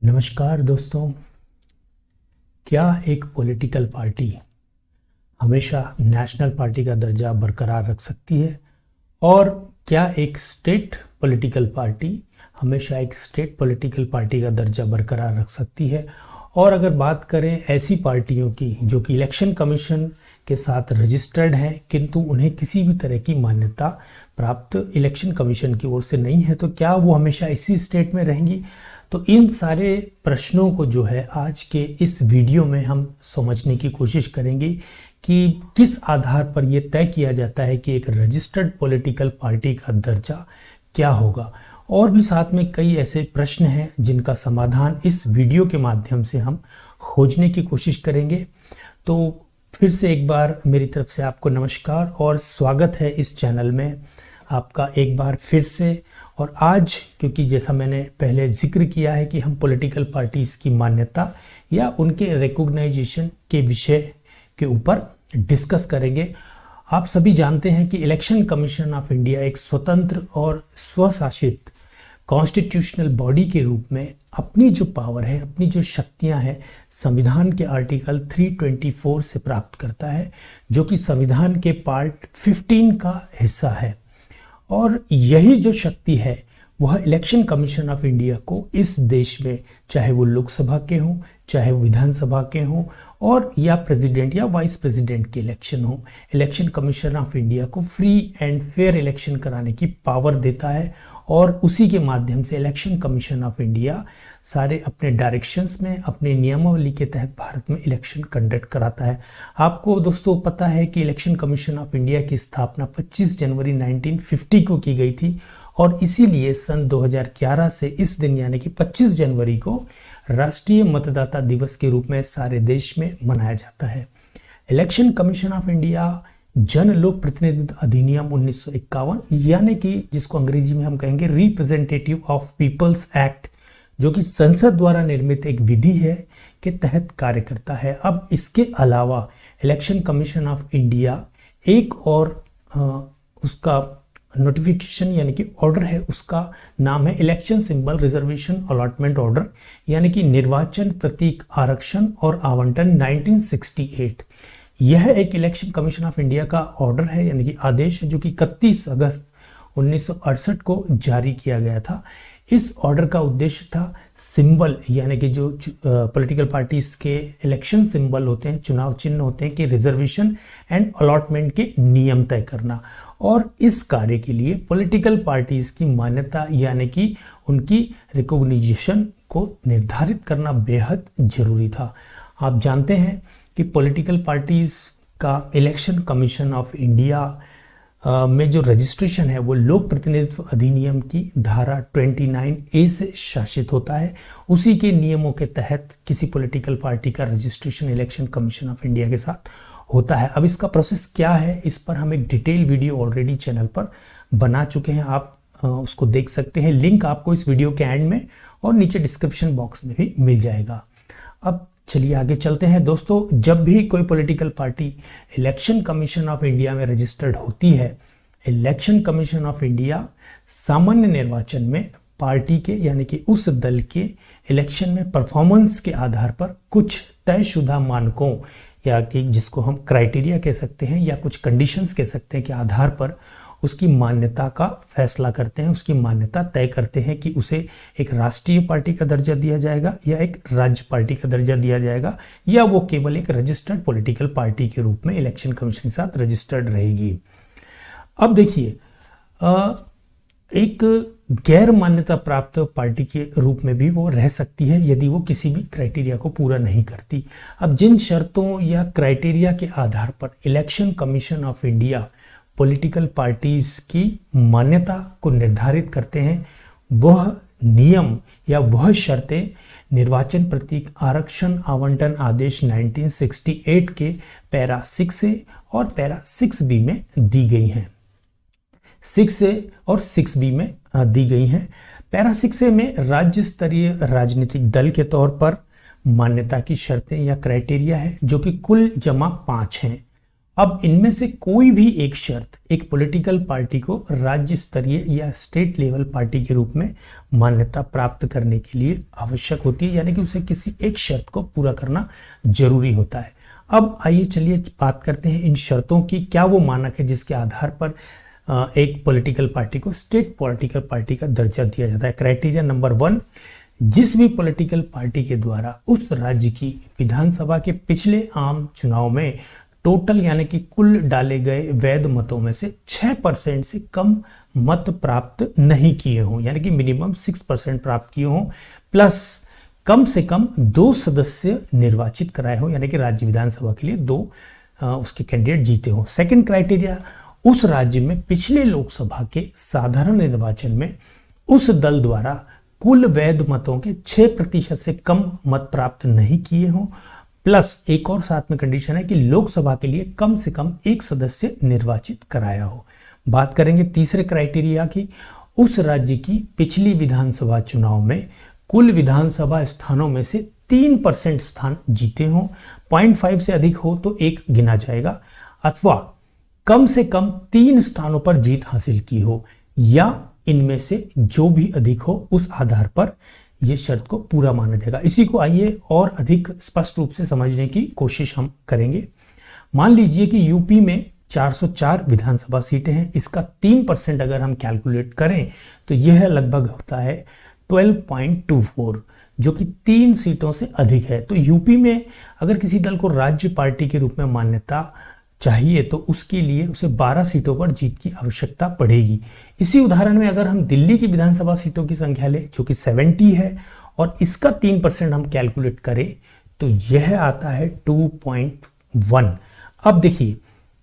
नमस्कार दोस्तों। क्या एक पॉलिटिकल पार्टी हमेशा नेशनल पार्टी का दर्जा बरकरार रख सकती है और क्या एक स्टेट पॉलिटिकल पार्टी हमेशा एक स्टेट पॉलिटिकल पार्टी का दर्जा बरकरार रख सकती है? और अगर बात करें ऐसी पार्टियों की जो कि इलेक्शन कमीशन के साथ रजिस्टर्ड हैं किंतु उन्हें किसी भी तरह की मान्यता प्राप्त इलेक्शन कमीशन की ओर से नहीं है, तो क्या वो हमेशा इसी स्टेट में रहेंगी? तो इन सारे प्रश्नों को जो है आज के इस वीडियो में हम समझने की कोशिश करेंगे कि किस आधार पर यह तय किया जाता है कि एक रजिस्टर्ड पॉलिटिकल पार्टी का दर्जा क्या होगा। और भी साथ में कई ऐसे प्रश्न हैं जिनका समाधान इस वीडियो के माध्यम से हम खोजने की कोशिश करेंगे। तो फिर से एक बार मेरी तरफ से आपको नमस्कार और स्वागत है इस चैनल में आपका एक बार फिर से। और आज क्योंकि जैसा मैंने पहले जिक्र किया है कि हम पॉलिटिकल पार्टीज की मान्यता या उनके रिकॉग्नाइजेशन के विषय के ऊपर डिस्कस करेंगे। आप सभी जानते हैं कि इलेक्शन कमीशन ऑफ इंडिया एक स्वतंत्र और स्वशासित कॉन्स्टिट्यूशनल बॉडी के रूप में अपनी जो पावर है, अपनी जो शक्तियां हैं, संविधान के आर्टिकल 324 से प्राप्त करता है, जो कि संविधान के पार्ट 15 का हिस्सा है। और यही जो शक्ति है वह इलेक्शन कमीशन ऑफ इंडिया को इस देश में, चाहे वो लोकसभा के हों, चाहे वो विधानसभा के हों, और या प्रेसिडेंट या वाइस प्रेसिडेंट के इलेक्शन हो, इलेक्शन कमीशन ऑफ इंडिया को फ्री एंड फेयर इलेक्शन कराने की पावर देता है। और उसी के माध्यम से इलेक्शन कमीशन ऑफ इंडिया सारे अपने डायरेक्शंस में, अपने नियमावली के तहत भारत में इलेक्शन कंडक्ट कराता है। आपको दोस्तों पता है कि इलेक्शन कमीशन ऑफ इंडिया की स्थापना 25 जनवरी 1950 को की गई थी और इसीलिए सन 2011 से इस दिन यानी कि 25 जनवरी को राष्ट्रीय मतदाता दिवस के रूप में सारे देश में मनाया जाता है। इलेक्शन कमीशन ऑफ इंडिया जन लोक प्रतिनिधित्व अधिनियम 1951 यानी कि जिसको अंग्रेजी में हम कहेंगे रिप्रेजेंटेटिव ऑफ पीपल्स एक्ट, जो कि संसद द्वारा निर्मित एक विधि है, के तहत कार्य करता है। अब इसके अलावा इलेक्शन कमीशन ऑफ इंडिया एक और उसका नोटिफिकेशन यानी कि ऑर्डर है, उसका नाम है election symbol reservation allotment order यानी कि निर्वाचन प्रतीक आरक्षण और आवंटन 1968। यह एक इलेक्शन कमीशन ऑफ इंडिया का ऑर्डर है यानी कि आदेश है, जो कि 31 अगस्त 1968 को जारी किया गया था। इस ऑर्डर का उद्देश्य था सिंबल यानी कि जो पॉलिटिकल पार्टीज के इलेक्शन सिंबल होते हैं, चुनाव चिन्ह होते हैं, कि रिजर्वेशन एंड अलॉटमेंट के नियम तय करना। और इस कार्य के लिए पॉलिटिकल पार्टीज की मान्यता यानी कि उनकी रिकॉग्निशन को निर्धारित करना बेहद जरूरी था। आप जानते हैं कि पॉलिटिकल पार्टीज का इलेक्शन कमीशन ऑफ इंडिया में जो रजिस्ट्रेशन है वो लोक प्रतिनिधित्व अधिनियम की धारा 29A से शासित होता है। उसी के नियमों के तहत किसी पॉलिटिकल पार्टी का registration election commission of India के साथ होता है। अब इसका प्रोसेस क्या है, इस पर हम एक डिटेल वीडियो ऑलरेडी चैनल पर बना चुके हैं, आप उसको देख सकते हैं। लिंक आपको इस वीडियो के एंड में और नीचे डिस्क्रिप्शन बॉक्स में भी मिल जाएगा। अब चलिए आगे चलते हैं दोस्तों। जब भी कोई political party election commission of India में रजिस्टर्ड होती है, इलेक्शन कमीशन ऑफ इंडिया सामान्य निर्वाचन में पार्टी के यानी कि उस दल के इलेक्शन में परफॉर्मेंस के आधार पर कुछ तयशुदा मानकों या कि जिसको हम क्राइटेरिया कह सकते हैं या कुछ कंडीशंस कह सकते हैं के आधार पर उसकी मान्यता का फैसला करते हैं, उसकी मान्यता तय करते हैं कि उसे एक राष्ट्रीय पार्टी का दर्जा दिया जाएगा या एक राज्य पार्टी का दर्जा दिया जाएगा, या वो केवल एक रजिस्टर्ड पॉलिटिकल पार्टी के रूप में इलेक्शन कमीशन के साथ रजिस्टर्ड रहेगी। अब देखिए, एक गैर मान्यता प्राप्त पार्टी के रूप में भी वो रह सकती है यदि वो किसी भी क्राइटेरिया को पूरा नहीं करती। अब जिन शर्तों या क्राइटेरिया के आधार पर election commission of India political parties की मान्यता को निर्धारित करते हैं, वह नियम या वह शर्तें निर्वाचन प्रतीक आरक्षण आवंटन आदेश 1968 के पैरा 6A और पैरा 6B में दी गई हैं। 6A और 6B में दी गई हैं। पैरा 6A में राज्य स्तरीय राजनीतिक दल के तौर पर मान्यता की शर्तें या क्राइटेरिया है, जो कि कुल जमा 5 हैं। अब इनमें से कोई भी एक शर्त एक पॉलिटिकल पार्टी को राज्य स्तरीय या स्टेट लेवल पार्टी के रूप में मान्यता प्राप्त करने के लिए आवश्यक होती है, यानी कि उसे किसी एक शर्त को पूरा करना जरूरी होता है। अब आइए चलिए बात करते हैं इन शर्तों की। क्या वो मानक है जिसके आधार पर एक पॉलिटिकल पार्टी को स्टेट पॉलिटिकल पार्टी का दर्जा दिया जाता है। क्राइटेरिया नंबर 1, जिस भी पॉलिटिकल पार्टी के द्वारा उस राज्य की विधानसभा के पिछले आम चुनाव में टोटल यानी कि कुल डाले गए वैध मतों में से 6% से कम मत प्राप्त नहीं किए हों, यानी कि मिनिमम 6% प्राप्त किए हों, प्लस कम से कम 2 सदस्य निर्वाचित कराए हों, यानी कि राज्य विधानसभा के लिए 2 उसके कैंडिडेट जीते हों। सेकंड क्राइटेरिया, उस राज्य में पिछले लोकसभा के साधारण निर्वाचन में उस दल द्वारा कुल वैध मतों के 6% से कम मत प्राप्त नहीं किए हों, प्लस एक और साथ में कंडीशन है कि लोकसभा के लिए कम से कम 1 सदस्य निर्वाचित कराया हो। बात करेंगे तीसरे क्राइटेरिया की, उस राज्य की पिछली विधानसभा चुनाव में कुल विधानसभा स्थानों में से 3% स्थान जीते हों, 0.5 से अधिक हो तो 1 गिना जाएगा, अथवा कम से कम 3 स्थानों पर जीत हासिल की हो, या इनमें से जो भी अधिक हो उस आधार पर यह शर्त को पूरा माना जाएगा। इसी को आइए और अधिक स्पष्ट रूप से समझने की कोशिश हम करेंगे। मान लीजिए कि यूपी में 404 विधानसभा सीटें हैं, इसका 3% अगर हम कैलकुलेट करें तो यह लगभग होता है 12.24, जो कि 3 सीटों से अधिक है। तो यूपी में अगर किसी दल को राज्य पार्टी के रूप में मान्यता चाहिए तो उसके लिए उसे 12 सीटों पर जीत की आवश्यकता पड़ेगी। इसी उदाहरण में अगर हम दिल्ली की विधानसभा सीटों की संख्या ले जो कि 70 है और इसका 3% हम कैलकुलेट करें तो यह आता है 2.1। अब देखिए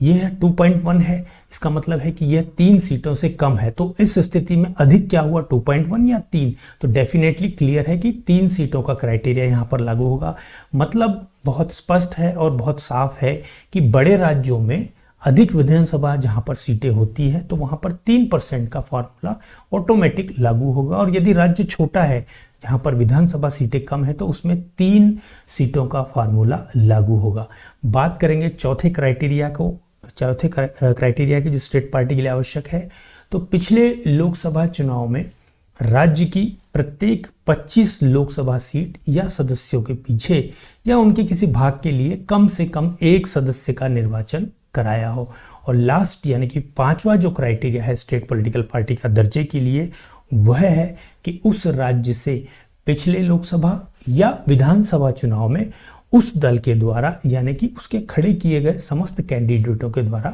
यह 2.1 है, इसका मतलब है कि यह 3 सीटों से कम है। तो इस स्थिति में अधिक क्या हुआ, 2.1 या 3? तो डेफिनेटली क्लियर है कि 3 सीटों का क्राइटेरिया यहां पर लागू होगा। मतलब बहुत स्पष्ट है और बहुत साफ है कि बड़े राज्यों में अधिक विधानसभा जहां पर सीटें होती हैं तो वहां पर 3% का फॉर्मूला ऑटोमेटिक लागू होगा, और यदि राज्य छोटा है जहां पर विधानसभा सीटें कम है तो उसमें 3 सीटों का फार्मूला लागू होगा। बात करेंगे चौथे क्राइटेरिया की जो स्टेट पार्टी के लिए आवश्यक है। तो पिछले लोकसभा चुनाव में राज्य की प्रत्येक 25 लोकसभा सीट या सदस्यों के पीछे या उनके किसी भाग के लिए कम से कम 1 सदस्य का निर्वाचन कराया हो। और लास्ट यानी कि 5वां जो क्राइटेरिया है स्टेट पॉलिटिकल पार्टी का दर्जे के लिए, वह है कि उस राज्य से पिछले लोकसभा या विधानसभा चुनाव में उस दल के द्वारा यानी कि उसके खड़े किए गए समस्त कैंडिडेटों के द्वारा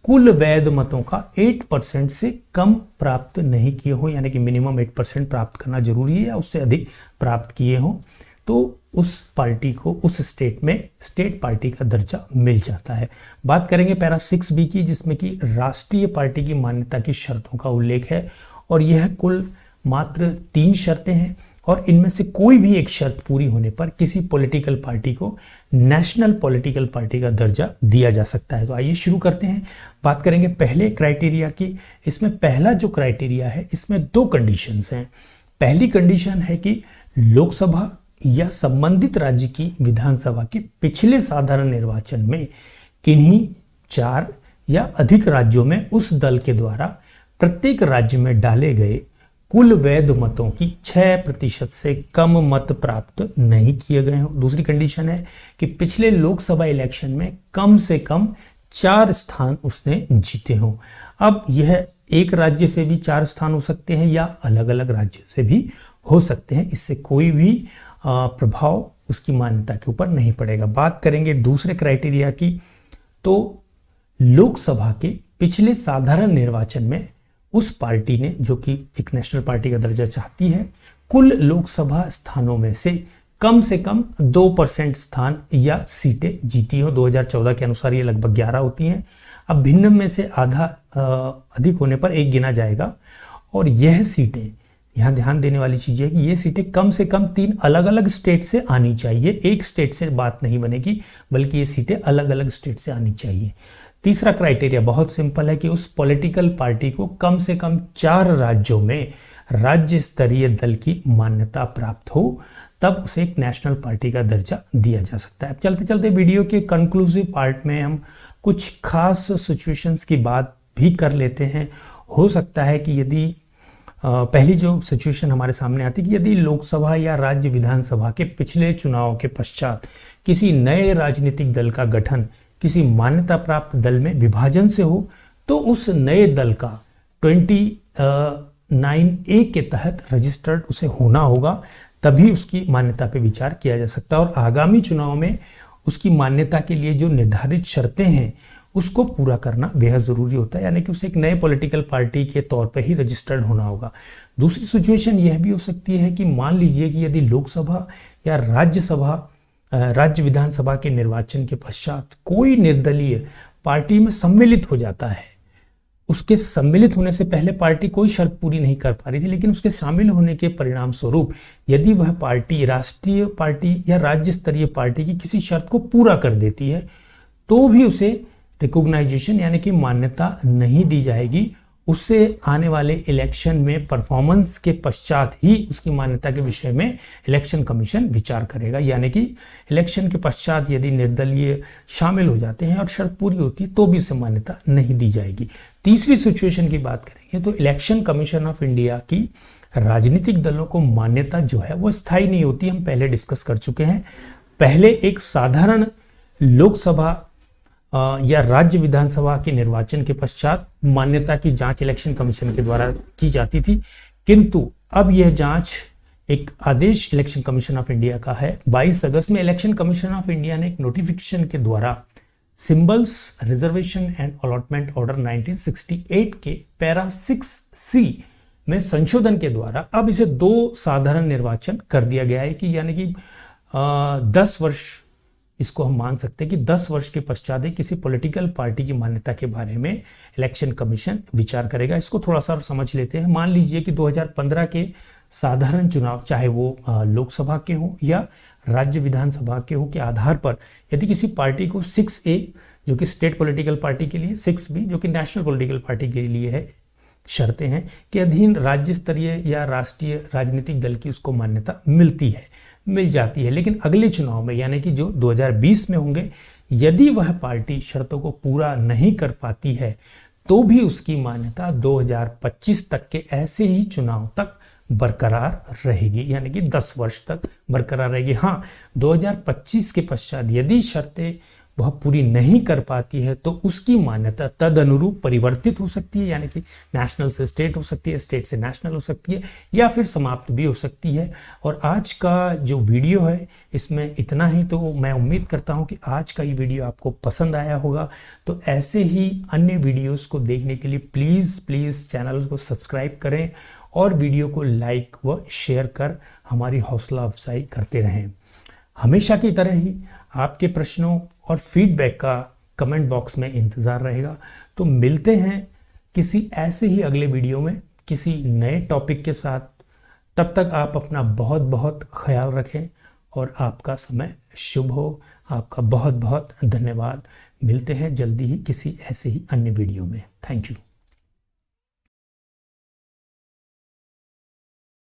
कुल वैध मतों का 8% से कम प्राप्त नहीं किए हो, यानी कि मिनिमम 8% प्राप्त करना जरूरी है या उससे अधिक प्राप्त किए हो, तो उस पार्टी को उस स्टेट में स्टेट पार्टी का दर्जा मिल जाता है। बात करेंगे पैरा 6B की, जिसमें कि राष्ट्रीय पार्टी की मान्यता की शर्तों का उल्लेख है, और यह कुल मात्र 3 शर्तें हैं, और इनमें से कोई भी एक शर्त पूरी होने पर किसी पॉलिटिकल पार्टी को नेशनल पॉलिटिकल पार्टी का दर्जा दिया जा सकता है। तो आइए शुरू करते हैं। बात करेंगे पहले क्राइटेरिया की। इसमें पहला जो क्राइटेरिया है इसमें 2 कंडीशंस हैं। पहली कंडीशन है कि लोकसभा या संबंधित राज्य की विधानसभा के पिछले साधारण निर्वाचन में किन्हीं 4 या अधिक राज्यों में उस दल के द्वारा प्रत्येक राज्य में डाले गए कुल वैध मतों की 6% से कम मत प्राप्त नहीं किए गए हों। दूसरी कंडीशन है कि पिछले लोकसभा इलेक्शन में कम से कम 4 स्थान उसने जीते हों। अब यह एक राज्य से भी 4 स्थान हो सकते हैं या अलग अलग राज्यों से भी हो सकते हैं, इससे कोई भी प्रभाव उसकी मान्यता के ऊपर नहीं पड़ेगा। बात करेंगे दूसरे क्राइटेरिया की। तो लोकसभा के पिछले साधारण निर्वाचन में उस पार्टी ने, जो कि एक नेशनल पार्टी का दर्जा चाहती है, कुल लोकसभा स्थानों में से कम 2% स्थान या सीटें जीती हो। 2014 के अनुसार ये लगभग 11 होती हैं। अब भिन्न में से आधा अधिक होने पर 1 गिना जाएगा, और यह सीटें, यहां ध्यान देने वाली चीज है कि ये सीटें कम से कम 3 अलग अलग स्टेट से आनी चाहिए। एक स्टेट से बात नहीं बनेगी, बल्कि ये सीटें अलग अलग स्टेट से आनी चाहिए। तीसरा क्राइटेरिया बहुत सिंपल है कि उस पॉलिटिकल पार्टी को कम से कम 4 राज्यों में राज्य स्तरीय दल की मान्यता प्राप्त हो, तब उसे एक नेशनल पार्टी का दर्जा दिया जा सकता है। अब चलते चलते वीडियो के कंक्लूसिव पार्ट में हम कुछ खास सिचुएशंस की बात भी कर लेते हैं। हो सकता है कि यदि पहली जो सिचुएशन हमारे सामने आती है कि यदि लोकसभा या राज्य विधानसभा के पिछले चुनाव के पश्चात किसी नए राजनीतिक दल का गठन किसी मान्यता प्राप्त दल में विभाजन से हो, तो उस नए दल का 29A के तहत रजिस्टर्ड उसे होना होगा, तभी उसकी मान्यता पे विचार किया जा सकता है। और आगामी चुनाव में उसकी मान्यता के लिए जो निर्धारित शर्तें हैं उसको पूरा करना बेहद जरूरी होता है, यानी कि उसे एक नए पॉलिटिकल पार्टी के तौर पर ही रजिस्टर्ड होना होगा। दूसरी सिचुएशन यह भी हो सकती है कि मान लीजिए कि यदि लोकसभा या राज्य विधानसभा के निर्वाचन के पश्चात कोई निर्दलीय पार्टी में सम्मिलित हो जाता है। उसके सम्मिलित होने से पहले पार्टी कोई शर्त पूरी नहीं कर पा रही थी, लेकिन उसके शामिल होने के परिणाम स्वरूप यदि वह पार्टी राष्ट्रीय पार्टी या राज्य स्तरीय पार्टी की किसी शर्त को पूरा कर देती है, तो भी उसे रिकॉग्नाइजेशन यानी कि मान्यता नहीं दी जाएगी। उससे आने वाले इलेक्शन में परफॉर्मेंस के पश्चात ही उसकी मान्यता के विषय में इलेक्शन कमीशन विचार करेगा। यानी कि इलेक्शन के पश्चात यदि निर्दलीय शामिल हो जाते हैं और शर्त पूरी होती है तो भी उसे मान्यता नहीं दी जाएगी। तीसरी सिचुएशन की बात करेंगे तो इलेक्शन कमीशन ऑफ इंडिया की राजनीतिक दलों को मान्यता जो है वो स्थायी नहीं होती। हम पहले डिस्कस कर चुके हैं। पहले एक साधारण लोकसभा या राज्य विधानसभा के निर्वाचन के पश्चात मान्यता की जांच इलेक्शन कमीशन के द्वारा की जाती थी, किंतु अब यह जांच एक आदेश इलेक्शन कमीशन ऑफ इंडिया का है। 22 अगस्त में इलेक्शन कमीशन ऑफ इंडिया ने एक नोटिफिकेशन के द्वारा symbols reservation and allotment order 1968 के पैरा 6C में संशोधन के द्वारा अब इसे 2 साधारण निर्वाचन कर दिया गया है कि यानी कि 10 वर्ष, इसको हम मान सकते हैं कि 10 वर्ष के पश्चात किसी पॉलिटिकल पार्टी की मान्यता के बारे में इलेक्शन कमीशन विचार करेगा। इसको थोड़ा सा और समझ लेते हैं। मान लीजिए कि 2015 के साधारण चुनाव, चाहे वो लोकसभा के हो या राज्य विधानसभा के हो, के आधार पर यदि किसी पार्टी को 6A जो कि स्टेट पॉलिटिकल पार्टी के लिए, 6B जो कि नेशनल पॉलिटिकल पार्टी के लिए है, शर्तें हैं के अधीन राज्य स्तरीय या राष्ट्रीय राजनीतिक दल की उसको मान्यता मिल जाती है। लेकिन अगले चुनाव में यानी कि जो 2020 में होंगे, यदि वह पार्टी शर्तों को पूरा नहीं कर पाती है तो भी उसकी मान्यता 2025 तक के ऐसे ही चुनाव तक बरकरार रहेगी, यानी कि 10 वर्ष तक बरकरार रहेगी। हाँ, 2025 के पश्चात यदि शर्तें वह पूरी नहीं कर पाती है तो उसकी मान्यता तद अनुरूप परिवर्तित हो सकती है, यानी कि नेशनल से स्टेट हो सकती है, स्टेट से नेशनल हो सकती है, या फिर समाप्त भी हो सकती है। और आज का जो वीडियो है इसमें इतना ही। तो मैं उम्मीद करता हूं कि आज का ये वीडियो आपको पसंद आया होगा। तो ऐसे ही अन्य वीडियोस को देखने के लिए प्लीज़ चैनल को सब्सक्राइब करें और वीडियो को लाइक व शेयर कर हमारी हौसला अफजाई करते रहें। हमेशा की तरह ही आपके प्रश्नों और फीडबैक का कमेंट बॉक्स में इंतज़ार रहेगा। तो मिलते हैं किसी ऐसे ही अगले वीडियो में किसी नए टॉपिक के साथ। तब तक आप अपना बहुत बहुत ख्याल रखें और आपका समय शुभ हो। आपका बहुत बहुत धन्यवाद। मिलते हैं जल्दी ही किसी ऐसे ही अन्य वीडियो में। Thank you.